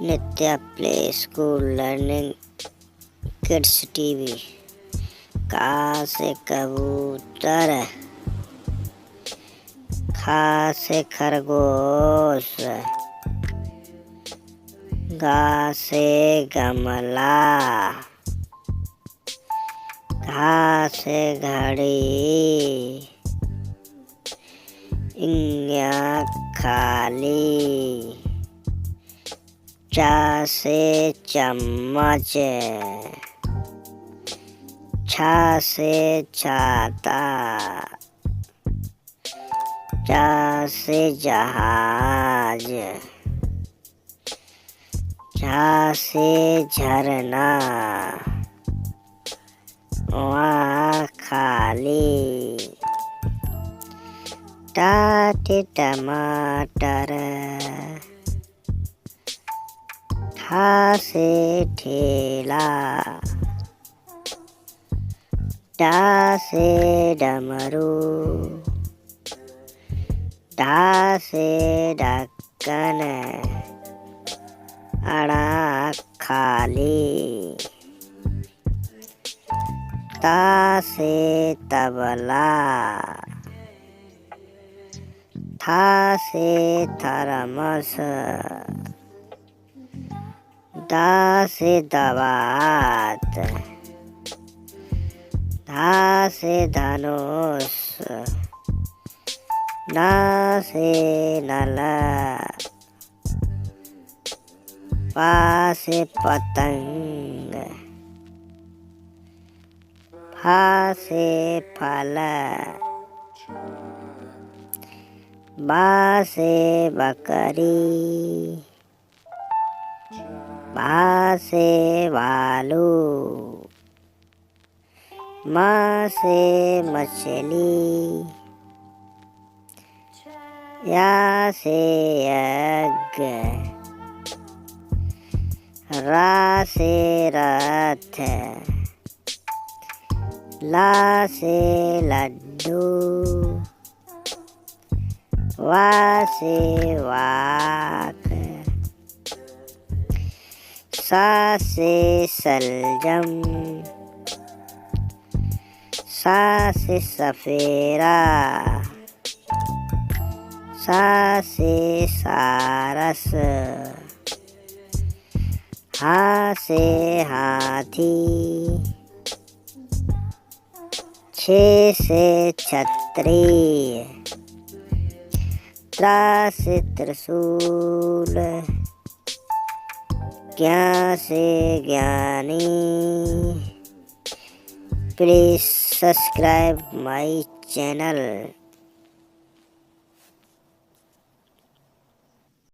नित्या play school learning kids TV. का से कबूतर, खा से खरगोश, गा से गमला, घा से घड़ी, इंग्या खाली, चा से चम्मच, छा से छाता, जा से जहाज, झा से झरना, वहाँ खाली, टाटे टमाटर, ठा से ठेला, डा से डमरू, ढा से ढक्कन, अड़ा खाली, ता से तबला, था से थरमस, दा से दवात, धा से धनुष, ना से नल, पा से पतंग, फा से फल, बा से बकरी, भा से भालू, माँ से मछली, या से यज्ञ, रा से रथ, ला से लड्डू, वा से वाक, सा से सलजम, सा से सफेरा, सा से सारस, हा से हाथी, छे से छतरी, त्रा से त्रिशूल, ज्ञा से ज्ञानी। Please subscribe my channel.